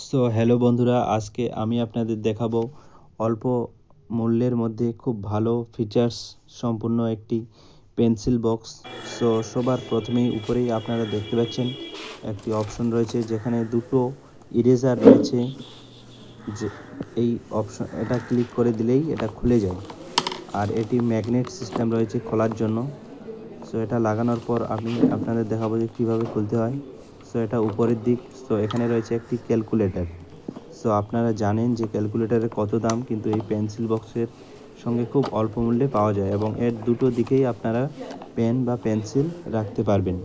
So hello বন্ধুরা, আজকে আমি আপনাদের দেখাবো অল্প মূল্যের মধ্যে খুব ভালো ফিচার্স সম্পূর্ণ একটি পেন্সিল বক্স। সো সবার প্রথমেই উপরেই আপনারা দেখতে পাচ্ছেন একটি অপশন রয়েছে যেখানে দুটো ইরেজার রয়েছে। যে এই অপশন এটা ক্লিক করে দিলেই এটা খুলে যায়, আর এটি ম্যাগনেট সিস্টেম রয়েছে খোলার জন্য। সো এটা লাগানোর পর আমি আপনাদের দেখাবো যে কীভাবে খুলতে হয়। সো এটা উপরের দিক। সো এখানে রয়েছে একটি ক্যালকুলেটর। সো আপনারা জানেন যে ক্যালকুলেটরের কত দাম, কিন্তু এই পেন্সিল বক্সের সঙ্গে খুব অল্প মূল্যে পাওয়া যায় এবং এর দুটো দিকেই আপনারা পেন বা পেন্সিল রাখতে পারবেন।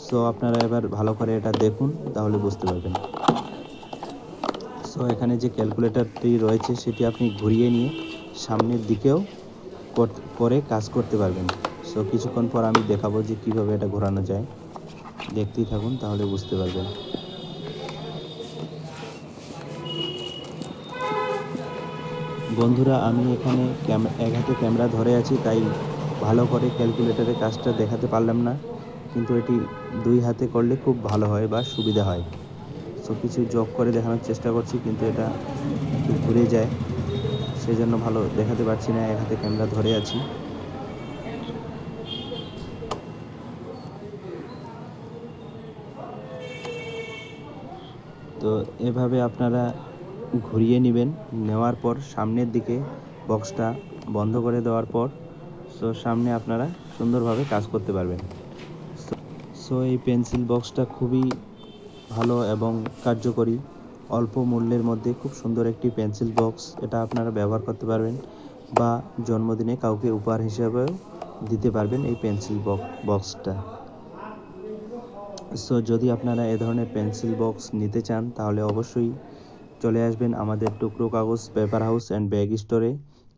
সো আপনারা এবার ভালো করে এটা দেখুন, তাহলে বুঝতে পারবেন। সো এখানে যে ক্যালকুলেটরটি রয়েছে সেটি আপনি ঘুরিয়ে নিয়ে সামনের দিকেও করে কাজ করতে পারবেন। সো কিছুক্ষণ পর আমি দেখাবো যে কিভাবে এটা ঘোরানো যায়। দেখতেই থাকুন, তাহলে বুঝতে পারবেন। বন্ধুরা, আমি এখানে এক হাতে ক্যামেরা ধরে আছি, তাই ভালো করে ক্যালকুলেটরের কাজটা দেখাতে পারলাম না, কিন্তু এটি দুই হাতে করলে খুব ভালো হয় বা সুবিধা হয়। সো কিছু যোগ করে দেখানোর চেষ্টা করছি, কিন্তু এটা একটু ঘুরে যায়, সেজন্য ভালো দেখাতে পারছি না, এক হাতে ক্যামেরা ধরে আছি। তো এভাবে আপনারা ঘুরিয়ে নেবেন। নেওয়ার পর সামনের দিকে বক্সটা বন্ধ করে দেওয়ার পর সামনে আপনারা সুন্দরভাবে কাজ করতে পারবেন। সো এই পেন্সিল বক্সটা খুবই ভালো এবং কার্যকরী। অল্প মূল্যের মধ্যে খুব সুন্দর একটি পেন্সিল বক্স। এটা আপনারা ব্যবহার করতে পারবেন বা জন্মদিনে কাউকে উপহার হিসেবেও দিতে পারবেন এই পেন্সিল বক্সটা। সো যদি আপনারা এ ধরনের পেন্সিল বক্স নিতে চান, তাহলে অবশ্যই চলে আসবেন আমাদের টুকরো কাগজ পেপার হাউস অ্যান্ড ব্যাগ স্টোরে,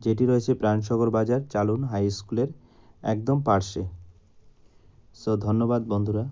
যেটি রয়েছে প্রাণসাগর বাজার চালুন হাই স্কুলের একদম পার্শ্বে। সো ধন্যবাদ বন্ধুরা।